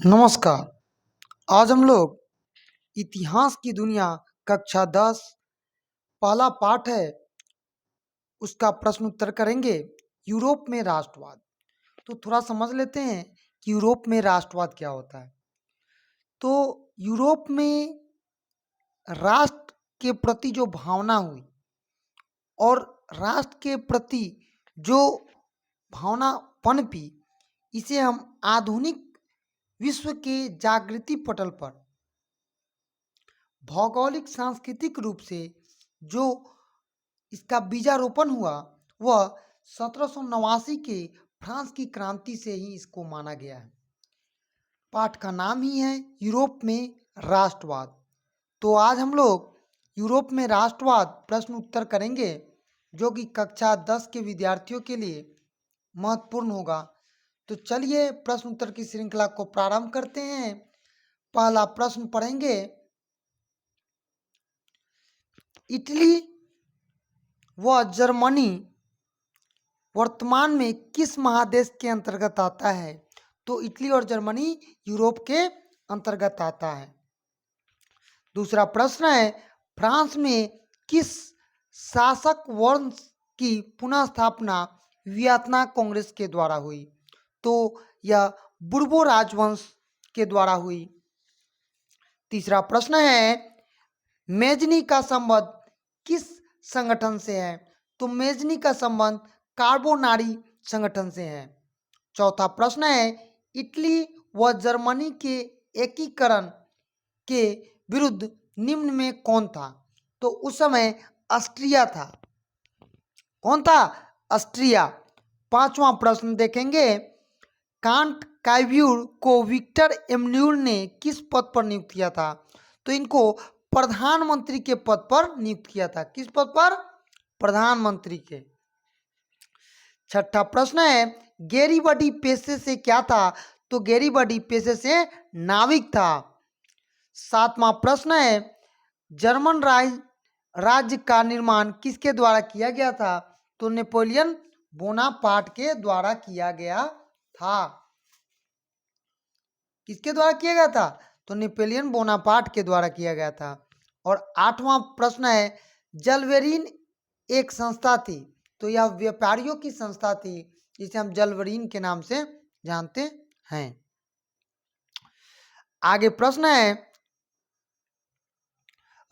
नमस्कार। आज हम लोग इतिहास की दुनिया कक्षा 10 पहला पाठ है, उसका प्रश्न उत्तर करेंगे। यूरोप में राष्ट्रवाद। तो थोड़ा समझ लेते हैं कि यूरोप में राष्ट्रवाद क्या होता है। तो यूरोप में राष्ट्र के प्रति जो भावना हुई और राष्ट्र के प्रति जो भावना पनपी, इसे हम आधुनिक विश्व के जागृति पटल पर भौगोलिक सांस्कृतिक रूप से जो इसका बीजारोपण हुआ, वह 1789 के फ्रांस की क्रांति से ही इसको माना गया है। पाठ का नाम ही है यूरोप में राष्ट्रवाद। तो आज हम लोग यूरोप में राष्ट्रवाद प्रश्न उत्तर करेंगे, जो कि कक्षा 10 के विद्यार्थियों के लिए महत्वपूर्ण होगा। तो चलिए प्रश्न उत्तर की श्रृंखला को प्रारंभ करते हैं। पहला प्रश्न पढ़ेंगे। इटली व जर्मनी वर्तमान में किस महादेश के अंतर्गत आता है? तो इटली और जर्मनी यूरोप के अंतर्गत आता है। दूसरा प्रश्न है, फ्रांस में किस शासक वंश की पुनः स्थापना वियतना कांग्रेस के द्वारा हुई? तो यह बुर्बो राजवंश के द्वारा हुई। तीसरा प्रश्न है, मेजनी का संबंध किस संगठन से है? तो मेजनी का संबंध कार्बोनारी संगठन से है। चौथा प्रश्न है, इटली व जर्मनी के एकीकरण के विरुद्ध निम्न में कौन था? तो उस समय ऑस्ट्रिया था। कौन था? ऑस्ट्रिया। पांचवा प्रश्न देखेंगे, कांट काइव्यूर को विक्टर एम्यूल ने किस पद पर नियुक्त किया था? तो इनको प्रधानमंत्री के पद पर नियुक्त किया था। किस पद पर? प्रधानमंत्री के। छठा प्रश्न है, गैरीबडी पेशे से क्या था? तो गैरीबडी पेशे से नाविक था। सातवां प्रश्न है, जर्मन राज्य का निर्माण किसके द्वारा किया गया था? तो नेपोलियन बोनापार्ट के द्वारा किया गया था। किसके द्वारा किया गया था? तो नेपोलियन बोनापार्ट के द्वारा किया गया था। और आठवां प्रश्न है, जलवेरिन एक संस्था थी। तो यह व्यापारियों की संस्था थी, जिसे हम जलवेरिन के नाम से जानते हैं। आगे प्रश्न है,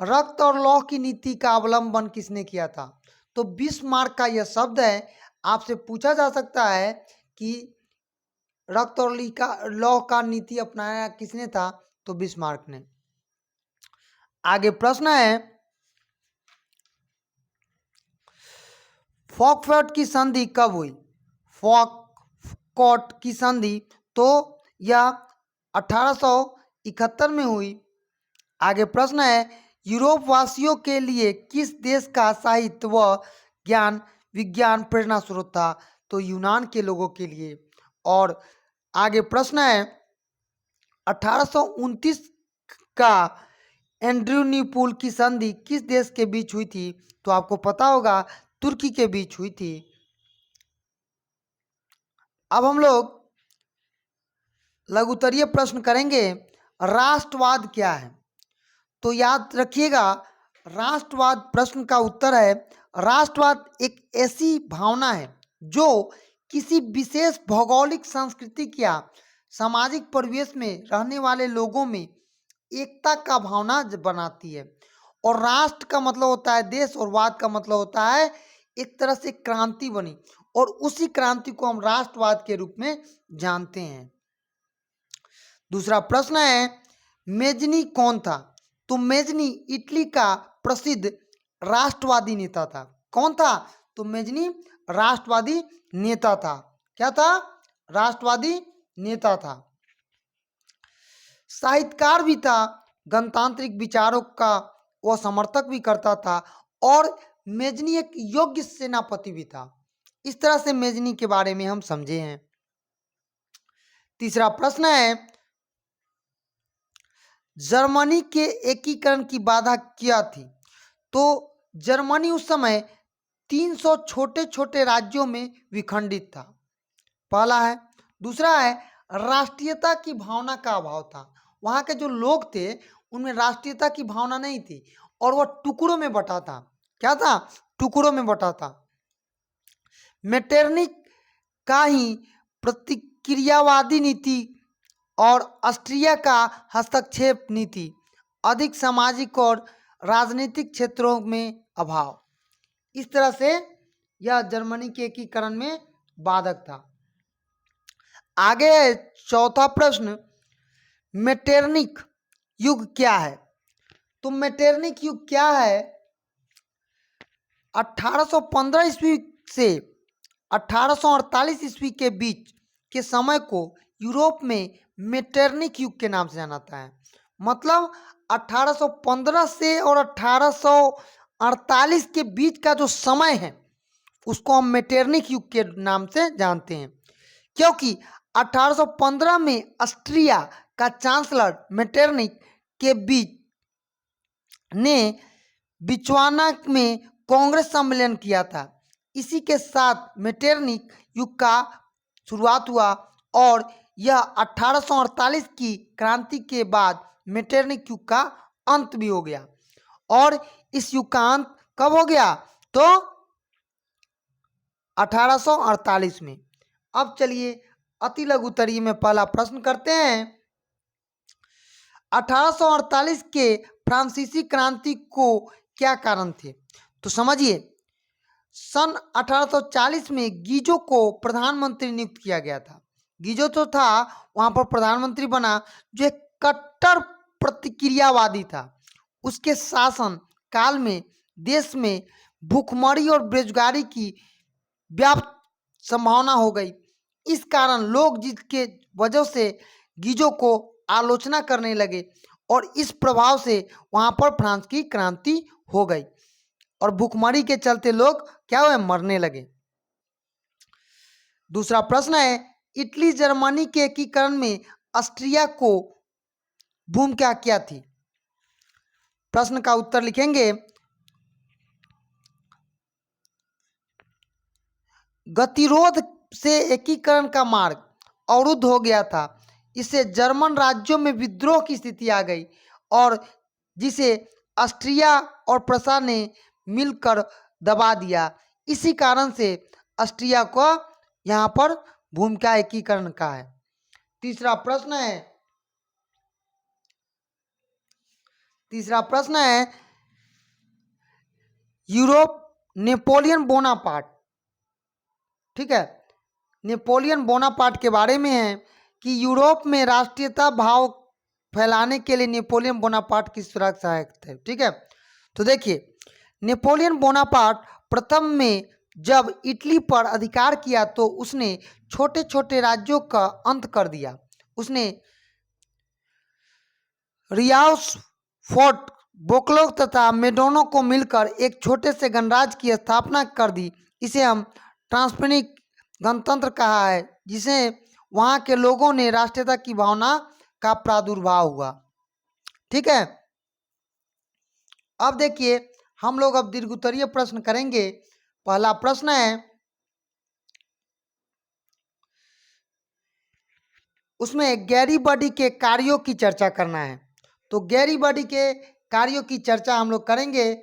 रक्त और लौह की नीति का अवलंबन किसने किया था? तो बिस्मार्क का यह शब्द है। आपसे पूछा जा सकता है कि रक्त और लौह का नीति अपनाया किसने था? तो बिस्मार्क ने। आगे प्रश्न है, फ्रैंकफर्ट की संधि कब हुई? फ्रैंकफर्ट की संधि तो यह 1871 में हुई। आगे प्रश्न है, यूरोप वासियों के लिए किस देश का साहित्य व ज्ञान विज्ञान प्रेरणा स्रोत था? तो यूनान के लोगों के लिए। और आगे प्रश्न है, 1829 का एंड्रूनिपुल की संधि किस देश के बीच हुई थी? तो आपको पता होगा, तुर्की के बीच हुई थी। अब हम लोग लघुत्तरीय प्रश्न करेंगे, राष्ट्रवाद क्या है? तो याद रखिएगा, राष्ट्रवाद प्रश्न का उत्तर है, राष्ट्रवाद एक ऐसी भावना है जो किसी विशेष भौगोलिक सांस्कृतिक या सामाजिक परिवेश में रहने वाले लोगों में एकता का भावना बनाती है। और राष्ट्र का मतलब होता है देश, और वाद का मतलब होता है एक तरह से क्रांति बनी, और उसी क्रांति को हम राष्ट्रवाद के रूप में जानते हैं। दूसरा प्रश्न है, मेजनी कौन था? तो मेजनी इटली का प्रसिद्ध राष्ट्रवादी नेता था। कौन था? तो मेजनी राष्ट्रवादी नेता था। क्या था? राष्ट्रवादी नेता था। साहित्यकार भी था, गणतांत्रिक विचारों का वह समर्थक भी करता था, और मेजनी एक योग्य सेनापति भी था। इस तरह से मेजनी के बारे में हम समझे हैं। तीसरा प्रश्न है, जर्मनी के एकीकरण की बाधा क्या थी? तो जर्मनी उस समय 300 छोटे छोटे राज्यों में विखंडित था। पहला है। दूसरा है, राष्ट्रीयता की भावना का अभाव था। वहाँ के जो लोग थे उनमें राष्ट्रीयता की भावना नहीं थी और वह टुकड़ों में बटा था। क्या था? टुकड़ों में बटा था। मेटरनिक का ही प्रतिक्रियावादी नीति और ऑस्ट्रिया का हस्तक्षेप नीति, अधिक सामाजिक और राजनीतिक क्षेत्रों में अभाव, इस तरह से यह जर्मनी के एकीकरण में बाधक था। आगे है चौथा प्रश्न, मेटरनिक युग क्या है? तो मेटरनिक युग क्या है? 1815 ईस्वी से 1848 ईस्वी के बीच के समय को यूरोप में मेटरनिक युग के नाम से जाना जाता है। मतलब 1815 से और 1848 के बीच का जो समय है उसको हम मेटरनिक युग के नाम से जानते हैं, क्योंकि 1815 में ऑस्ट्रिया का चांसलर मेटरनिक के बीच ने बिचवाना में कांग्रेस सम्मेलन किया था। इसी के साथ मेटरनिक युग का शुरुआत हुआ और यह 1848 की क्रांति के बाद मेटरनिक युग का अंत भी हो गया। और इस युग का अंत कब हो गया? तो 1848 में। अब चलिए अति लघु उत्तरीय में पहला प्रश्न करते हैं। 1848 के फ्रांसीसी क्रांति को क्या कारण थे? तो समझिए, सन 1840 में गीजो को प्रधानमंत्री नियुक्त किया गया था। गीजो तो था वहां पर प्रधानमंत्री बना, जो एक कट्टर प्रतिक्रियावादी था। उसके शासन काल में देश में भूखमरी और बेरोजगारी की व्याप्त संभावना हो गई। इस कारण लोग जिसके वजह से गीजो को आलोचना करने लगे और इस प्रभाव से वहां पर फ्रांस की क्रांति हो गई और भूखमरी के चलते लोग क्या हुए? मरने लगे। दूसरा प्रश्न है, इटली जर्मनी के एकीकरण में ऑस्ट्रिया को भूमिका क्या थी? प्रश्न का उत्तर लिखेंगे, गतिरोध से एकीकरण का मार्ग अवरुद्ध हो गया था। इससे जर्मन राज्यों में विद्रोह की स्थिति आ गई और जिसे ऑस्ट्रिया और प्रसा ने मिलकर दबा दिया। इसी कारण से ऑस्ट्रिया को यहाँ पर भूमिका एकीकरण का है। तीसरा प्रश्न है यूरोप नेपोलियन बोनापार्ट। ठीक है, नेपोलियन बोनापार्ट के बारे में है कि यूरोप में राष्ट्रीयता भाव फैलाने के लिए नेपोलियन बोनापार्ट की सुरक्षा सहायक थे। ठीक है, तो देखिए, नेपोलियन बोनापार्ट प्रथम में जब इटली पर अधिकार किया तो उसने छोटे छोटे राज्यों का अंत कर दिया। उसने रियाउस, फोर्ट, बोक्लो तथा मेडोनो को मिलकर एक छोटे से गणराज्य की स्थापना कर दी। इसे हम ट्रांसपेनिक गणतंत्र कहा है, जिसे वहाँ के लोगों ने राष्ट्रीयता की भावना का प्रादुर्भाव हुआ। ठीक है, अब देखिए हम लोग अब दीर्घोत्तरीय प्रश्न करेंगे। पहला प्रश्न है, उसमें गैरीबॉडी के कार्यों की चर्चा करना है। तो गैरीबॉडी के कार्यों की चर्चा हम लोग करेंगे।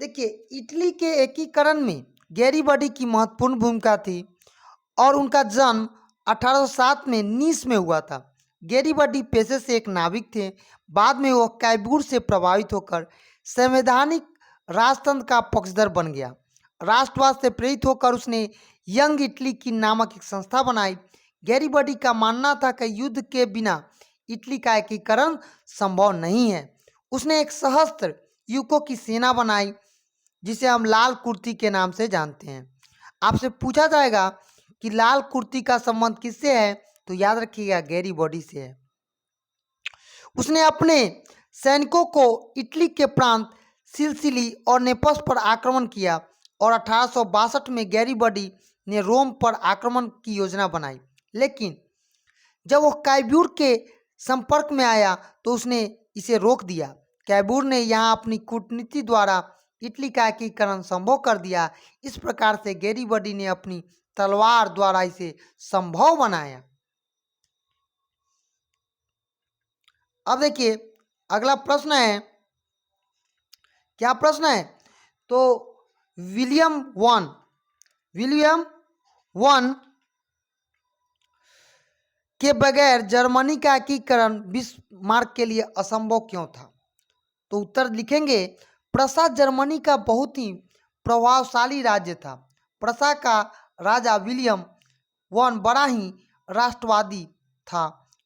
देखिए, इटली के एकीकरण में गैरीबॉडी की महत्वपूर्ण भूमिका थी और उनका जन्म 1807 में नीस में हुआ था। गैरीबॉडी पेशे से एक नाविक थे। बाद में वह कैबूर से प्रभावित होकर संवैधानिक राजतंत्र का पक्षधर बन गया। राष्ट्रवाद से प्रेरित होकर उसने यंग इटली की नामक एक संस्था बनाई। गैरीबॉडी का मानना था कि युद्ध के बिना इटली का एकीकरण संभव नहीं है। उसने एक सहस्त्र युवकों की सेना बनाई जिसे हम लाल कुर्ती के नाम से जानते हैं। आपसे पूछा जाएगा कि लाल कुर्ती का संबंध किससे है, तो याद रखिएगा गैरीबॉडी से है। उसने अपने सैनिकों को इटली के प्रांत सिसिली और नेपल्स पर आक्रमण किया और 1862 में गैरीबॉडी ने रोम पर आक्रमण की योजना बनाई, लेकिन जब वह कैबूर के संपर्क में आया तो उसने इसे रोक दिया। कैबूर ने यहाँ अपनी कूटनीति द्वारा इटली का एकीकरण संभव कर दिया। इस प्रकार से गैरीबॉडी ने अपनी तलवार द्वारा इसे संभव बनाया। अब देखिए अगला प्रश्न है, क्या प्रश्न है? तो विलियम वन के बगैर जर्मनी का एकीकरण बिस्मार्क के लिए असंभव क्यों था? तो उत्तर लिखेंगे, प्रसा जर्मनी का बहुत ही प्रभावशाली राज्य था। प्रसा का राजा विलियम वन बड़ा ही राष्ट्रवादी था।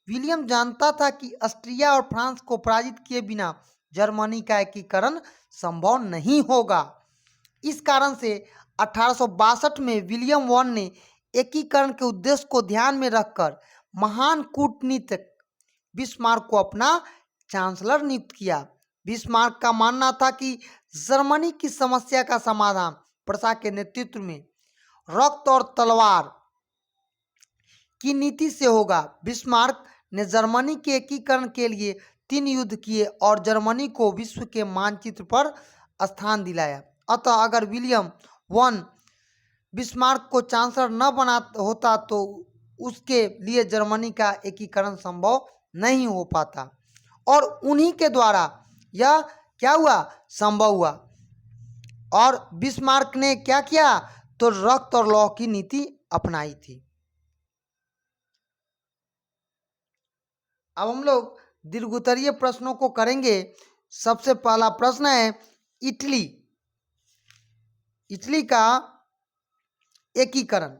विलियम जानता था कि ऑस्ट्रिया और फ्रांस को पराजित किए बिना जर्मनी का एकीकरण संभव नहीं होगा। इस कारण से 1862 में विलियम वन ने एकीकरण के उद्देश्य को ध्यान में रखकर महान कूटनीतिक बिस्मार्क को अपना चांसलर नियुक्त किया। बिस्मार्क का मानना था कि जर्मनी की समस्या का समाधान प्रसा के नेतृत्व में रक्त और तलवार की नीति से होगा। बिस्मार्क ने जर्मनी के एकीकरण के लिए 3 युद्ध किए और जर्मनी को विश्व के मानचित्र पर स्थान दिलाया। अतः अगर विलियम वन बिस्मार्क को चांसलर न बना होता तो उसके लिए जर्मनी का एकीकरण संभव नहीं हो पाता, और उन्हीं के द्वारा यह क्या हुआ, संभव हुआ। और बिस्मार्क ने क्या किया, तो रक्त और लौह की नीति अपनाई थी। अब हम लोग दीर्घोत्तरीय प्रश्नों को करेंगे। सबसे पहला प्रश्न है, इटली का एकीकरण।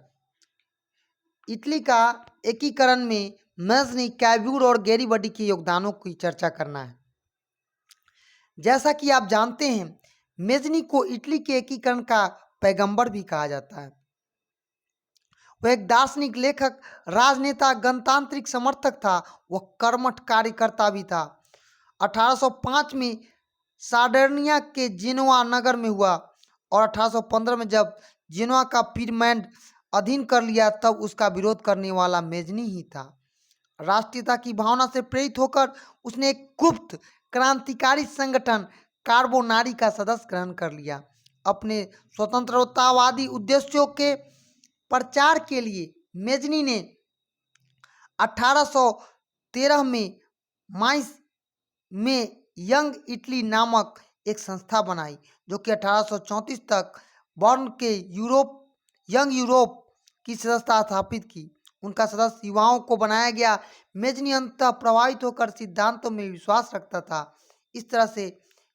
इटली का एकीकरण में मेज़नी, कैब्यूर और गैरीबडी के योगदानों की चर्चा करना है। जैसा कि आप जानते हैं, मेज़नी को इटली के एकीकरण का पैगंबर भी कहा जाता है। वह एक दार्शनिक, लेखक, राजनेता, गणतांत्रिक समर्थक था। वह कर्मठ कार्यकर्ता भी था। 1805 में सार्डिनिया के जेनोआ नगर में हुआ और 1815 में जब जेनोआ का पीरमैंड अधीन कर लिया तब उसका विरोध करने वाला मेज़नी ही था। राष्ट्रीयता की भावना से प्रेरित होकर उसने एक गुप्त क्रांतिकारी संगठन कार्बोनारी का सदस्य ग्रहण कर लिया। अपने स्वतंत्रतावादी उद्देश्यों के प्रचार के लिए मेज़नी ने 1813 में माइस में यंग इटली नामक एक संस्था बनाई, जो कि 1834 तक बर्न के यंग यूरोप की सदस्यता स्थापित की। उनका सदस्य युवाओं को बनाया गया। मेज़नी अंततः प्रभावित होकर सिद्धांतों में विश्वास रखता था। इस तरह से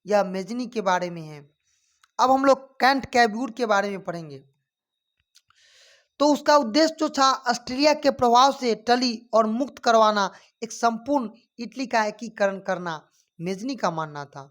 यह मेज़नी के बारे में है। अब हम लोग कैंट कैब्यूर के बारे में पढ़ेंगे। तो उसका उद्देश्य जो था, ऑस्ट्रिया के प्रभाव से टली और मुक्त करवाना, एक संपूर्ण इटली का एकीकरण करना मेज़नी का मानना था।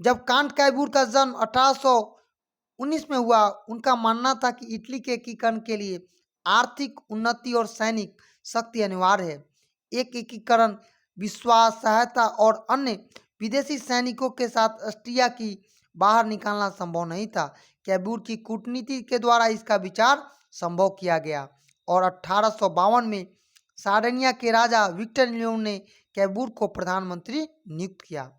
जब कांट कैब्यूर का जन्म 1819 में हुआ, उनका मानना था कि इटली के एकीकरण के लिए आर्थिक उन्नति और सैनिक शक्ति अनिवार्य है। एक एकीकरण, विश्वास, सहायता और अन्य विदेशी सैनिकों के साथ ऑस्ट्रिया की बाहर निकालना संभव नहीं था। कैब्यूर की कूटनीति के द्वारा इसका विचार संभव किया गया और 1852 में सार्डिनिया के राजा विक्टर लियोन ने कैब्यूर को प्रधानमंत्री नियुक्त किया।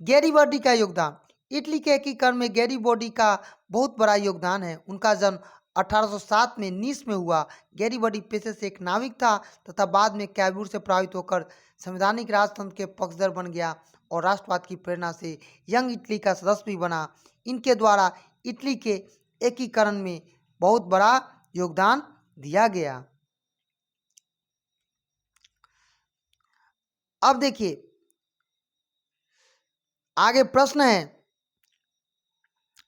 गैरीबॉडी का योगदान। इटली के एकीकरण में गैरीबॉडी का बहुत बड़ा योगदान है। उनका जन्म 1807 में नीस में हुआ। गैरीबॉडी पेशे से एक नाविक था तथा बाद में कैब्यूर से प्रभावित होकर संवैधानिक राजतंत्र के पक्षधर बन गया और राष्ट्रवाद की प्रेरणा से यंग इटली का सदस्य भी बना। इनके द्वारा इटली के एकीकरण में बहुत बड़ा योगदान दिया गया। अब देखिए आगे प्रश्न है,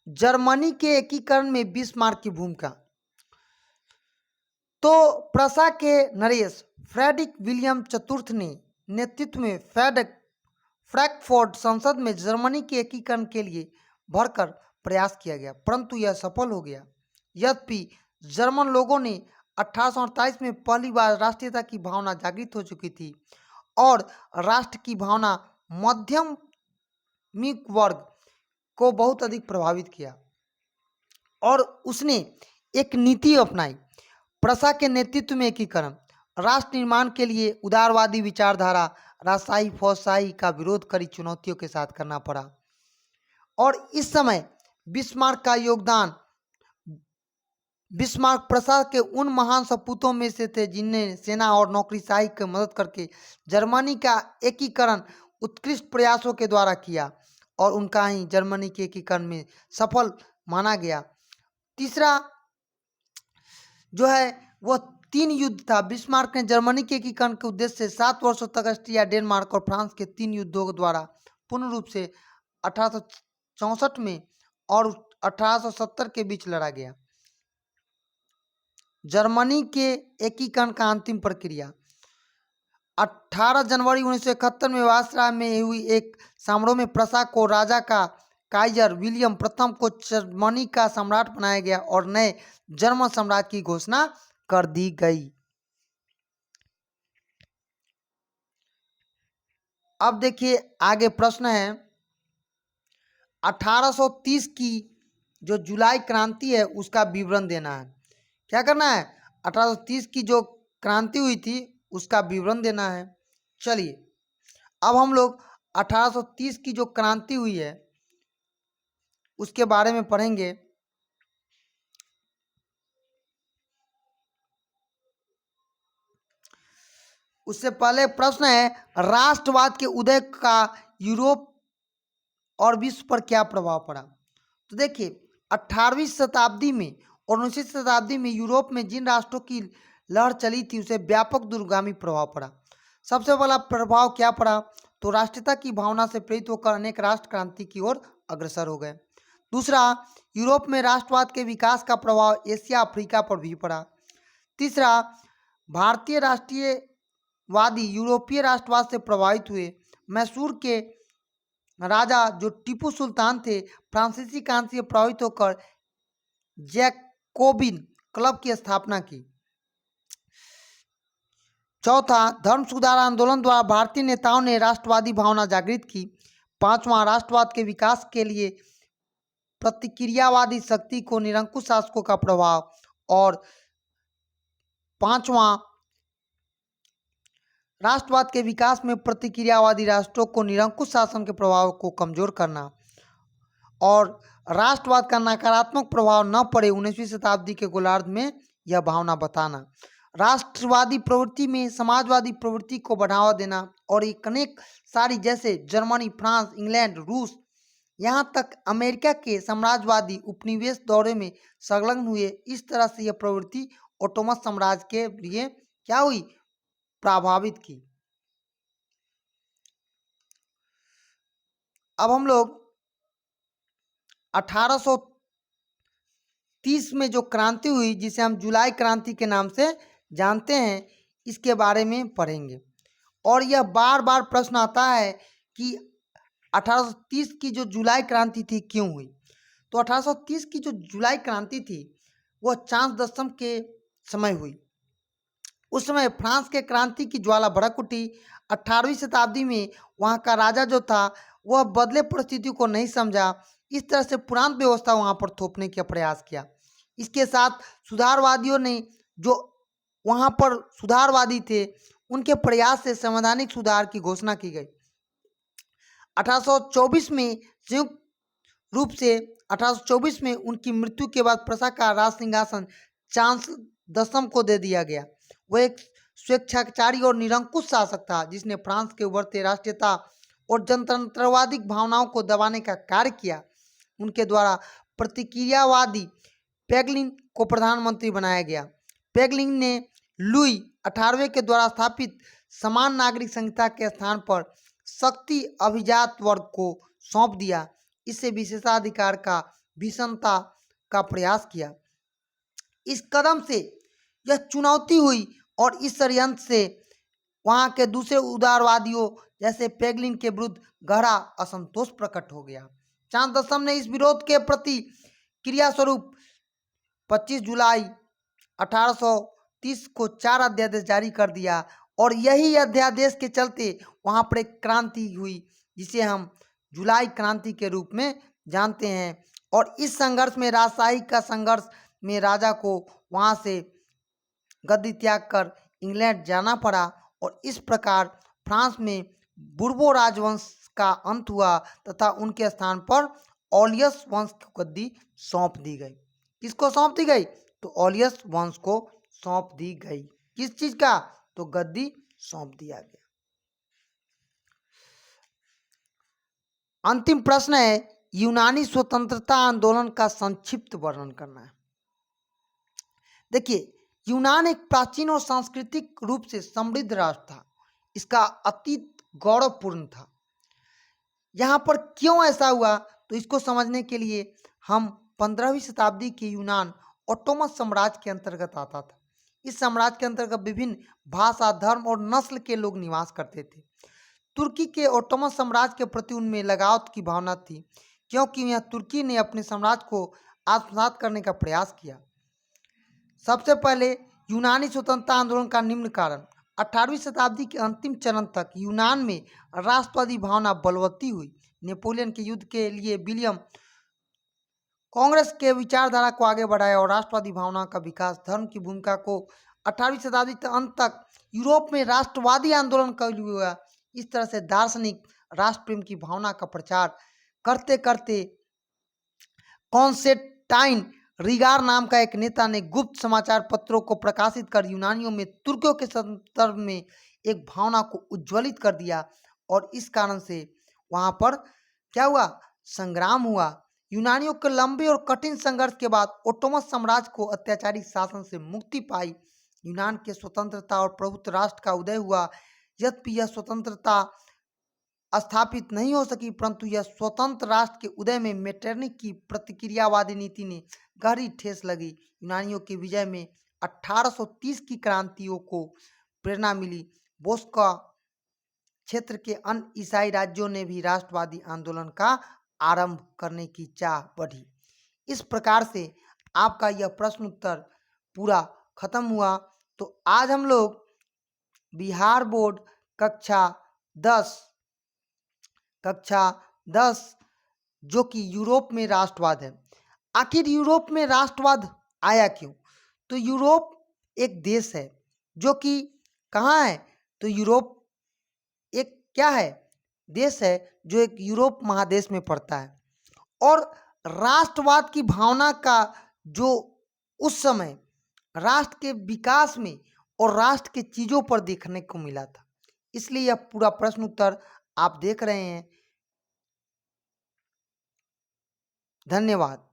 जर्मनी के एकीकरण में बिस्मार्क की भूमिका। तो प्रसा के नरेश फ्रेडरिक विलियम चतुर्थ ने नेतृत्व में फ्रैंकफर्ट संसद में जर्मनी के एकीकरण के लिए भरकर प्रयास किया गया, परंतु यह सफल हो गया। यद्यपि जर्मन लोगों ने 1848 में पहली बार राष्ट्रीयता की भावना जागृत हो चुकी थी और राष्ट्र की भावना मध्यमिक वर्ग को बहुत अधिक प्रभावित किया और उसने एक नीति अपनाई, प्रसा के नेतृत्व में एकीकरण। राष्ट्र निर्माण के लिए उदारवादी विचारधारा, राजशाही, फौजशाही का विरोध कड़ी चुनौतियों के साथ करना पड़ा और इस समय बिस्मार्क का योगदान बिस्मार्क प्रसाद के उन महान सपूतों में से थे जिनने सेना और नौकरीशाही की मदद करके जर्मनी का एकीकरण उत्कृष्ट प्रयासों के द्वारा किया और उनका ही जर्मनी के एकीकरण में सफल माना गया। तीसरा जो है वह 3 युद्ध था। बिस्मार्क ने जर्मनी के एकीकरण के उद्देश्य से 7 वर्षों तक ऑस्ट्रिया, डेनमार्क और फ्रांस के 3 युद्धों द्वारा पूर्ण रूप से 1864 में और 1870 के बीच लड़ा गया। जर्मनी के एकीकरण का अंतिम प्रक्रिया 18 जनवरी 1971 में वायसराय में हुई एक समारोह में प्रसा को राजा का काइजर विलियम प्रथम को जर्मनी का सम्राट बनाया गया और नए जर्मन सम्राट की घोषणा कर दी गई। अब देखिए आगे प्रश्न है 1830 की जो जुलाई क्रांति है उसका विवरण देना है। क्या करना है? 1830 की जो क्रांति हुई थी उसका विवरण देना है। चलिए अब हम लोग 1830 की जो क्रांति हुई है उसके बारे में पढ़ेंगे। उससे पहले प्रश्न है राष्ट्रवाद के उदय का यूरोप और विश्व पर क्या प्रभाव पड़ा। तो देखिए 18वीं शताब्दी में और 19वीं शताब्दी में यूरोप में जिन राष्ट्रों की लहर चली थी उसे व्यापक दूरगामी प्रभाव पड़ा। सबसे पहला प्रभाव क्या पड़ा? तो राष्ट्रीयता की भावना से प्रेरित होकर अनेक राष्ट्र क्रांति की ओर अग्रसर हो गए। दूसरा, यूरोप में राष्ट्रवाद के विकास का प्रभाव एशिया अफ्रीका पर भी पड़ा। तीसरा, भारतीय राष्ट्रीयवादी यूरोपीय राष्ट्रवाद से प्रभावित हुए। मैसूर के राजा जो टीपू सुल्तान थे फ्रांसीसी क्रांति से प्रभावित होकर जैकोबिन क्लब की स्थापना की। चौथा, धर्म सुधार आंदोलन द्वारा भारतीय नेताओं ने राष्ट्रवादी भावना जागृत की। पांचवा, राष्ट्रवाद के विकास के लिए प्रतिक्रियावादी शक्ति को निरंकुश शासकों का प्रभाव। और पांचवा, राष्ट्रवाद के विकास में प्रतिक्रियावादी राष्ट्रों को निरंकुश शासन के प्रभाव को कमजोर करना और राष्ट्रवाद का नकारात्मक प्रभाव न पड़े 19वीं शताब्दी के गोलार्ध में यह भावना बताना। राष्ट्रवादी प्रवृत्ति में समाजवादी प्रवृत्ति को बढ़ावा देना और एक अनेक सारी जैसे जर्मनी, फ्रांस, इंग्लैंड, रूस, यहाँ तक अमेरिका के साम्राज्यवादी उपनिवेश दौरे में संलग्न हुए। इस तरह से यह प्रवृत्ति ओटोमन साम्राज्य के लिए क्या हुई? प्रभावित की। अब हम लोग 1830 में जो क्रांति हुई जिसे हम जुलाई क्रांति के नाम से जानते हैं इसके बारे में पढ़ेंगे। और यह बार बार प्रश्न आता है कि 1830 की जो जुलाई क्रांति थी क्यों हुई। तो 1830 की जो जुलाई क्रांति थी वह चांद दशम के समय हुई। उस समय फ्रांस के क्रांति की ज्वाला भड़क उठी। 18वीं शताब्दी में वहाँ का राजा जो था वह बदले परिस्थितियों को नहीं समझा। इस तरह से पुरानी व्यवस्था वहाँ पर थोपने का प्रयास किया। इसके साथ सुधारवादियों ने जो वहाँ पर सुधारवादी थे उनके प्रयास से संवैधानिक सुधार की घोषणा की गई। 1824 में संयुक्त रूप से 1824 में उनकी मृत्यु के बाद प्रसा का राज सिंहासन चांस दशम को दे दिया गया। वह एक स्वेच्छाचारी और निरंकुश शासक था जिसने फ्रांस के उभरते राष्ट्रीयता और जनतंत्रवादी भावनाओं को दबाने का कार्य किया। उनके द्वारा प्रतिक्रियावादी पेगलिन को प्रधानमंत्री बनाया गया। पेगलिन ने लुई 18वें के द्वारा स्थापित समान नागरिक संहिता के स्थान पर शक्ति अभिजात वर्ग को सौंप दिया। इससे विशेषाधिकार का भीषणता का प्रयास किया। इस कदम से यह चुनौती हुई और इस षड्यंत्र से वहाँ के दूसरे उदारवादियों जैसे पेगलिन के विरुद्ध गहरा असंतोष प्रकट हो गया। चांद दशम ने इस विरोध के प्रति क्रियास्वरूप 25 जुलाई 1830 को 4 अध्यादेश जारी कर दिया और यही अध्यादेश के चलते वहाँ पर एक क्रांति हुई जिसे हम जुलाई क्रांति के रूप में जानते हैं। और इस संघर्ष में राजशाही का संघर्ष में राजा को वहाँ से गद्दी त्याग कर इंग्लैंड जाना पड़ा और इस प्रकार फ्रांस में बुर्बो राजवंश का अंत हुआ तथा उनके स्थान पर ऑलियस वंश को गद्दी सौंप दी गई। किसको सौंप दी गई? तो ओलियस वंश को सौंप दी गई। किस चीज का? तो गद्दी सौंप दिया गया। अंतिम प्रश्न है, यूनानी स्वतंत्रता आंदोलन का संक्षिप्त वर्णन करना है। देखिए, यूनान एक प्राचीन और सांस्कृतिक रूप से समृद्ध राष्ट्र था। इसका अतीत गौरवपूर्ण था। यहाँ पर क्यों ऐसा हुआ, तो इसको समझने के लिए हम 15वीं शताब्दी के यूनान ऑटोमन साम्राज्य के अंतर्गत आता था। इस साम्राज्य के अंतर्गत विभिन्न भाषा, धर्म और नस्ल के लोग निवास करते थे। तुर्की के ऑटोमन साम्राज्य के प्रति उनमें लगाव की भावना थी, क्योंकि यह तुर्की ने अपने साम्राज्य को आत्मसात करने का प्रयास किया। सबसे पहले यूनानी स्वतंत्रता आंदोलन का निम्न कारण, 18वीं शताब्दी के अंतिम चरण तक यूनान में राष्ट्रवादी भावना बलवती हुई। नेपोलियन के युद्ध के लिए विलियम कांग्रेस के विचारधारा को आगे बढ़ाया और राष्ट्रवादी भावना का विकास, धर्म की भूमिका को 18वीं शताब्दी के अंत तक यूरोप में राष्ट्रवादी आंदोलन का हुआ। इस तरह से दार्शनिक राष्ट्र प्रेम की भावना का प्रचार करते करते कॉन्स्टेंटाइन रिगार नाम का एक नेता ने गुप्त समाचार पत्रों को प्रकाशित कर यूनानियों में तुर्कियों के संदर्भ में एक भावना को उज्ज्वलित कर दिया और इस कारण से वहां पर क्या हुआ? संग्राम हुआ। यूनानियों के लंबे और कठिन संघर्ष के बाद ओटोमन साम्राज्य को अत्याचारी शासन से मुक्ति पाई। यूनान के स्वतंत्रता और प्रभुत्व राष्ट्र का उदय हुआ। यद्यपि यह स्वतंत्रता स्थापित नहीं हो सकी, परंतु यह स्वतंत्र राष्ट्र के उदय में मेटरनिक की प्रतिक्रियावादी नीति ने गहरी ठेस लगी। यूनानियों की विजय में 1830 की क्रांतियों को प्रेरणा मिली। बोस्का क्षेत्र के अन्य ईसाई राज्यों ने भी राष्ट्रवादी आंदोलन का आरंभ करने की चाह बढ़ी। इस प्रकार से आपका यह प्रश्न उत्तर पूरा खत्म हुआ। तो आज हम लोग बिहार बोर्ड कक्षा 10 जो कि यूरोप में राष्ट्रवाद है। आखिर यूरोप में राष्ट्रवाद आया क्यों? तो यूरोप एक देश है जो कि कहाँ है? तो यूरोप एक क्या है? देश है जो एक यूरोप महादेश में पड़ता है। और राष्ट्रवाद की भावना का जो उस समय राष्ट्र के विकास में और राष्ट्र के चीजों पर देखने को मिला था। इसलिए यह पूरा प्रश्न उत्तर आप देख रहे हैं। धन्यवाद।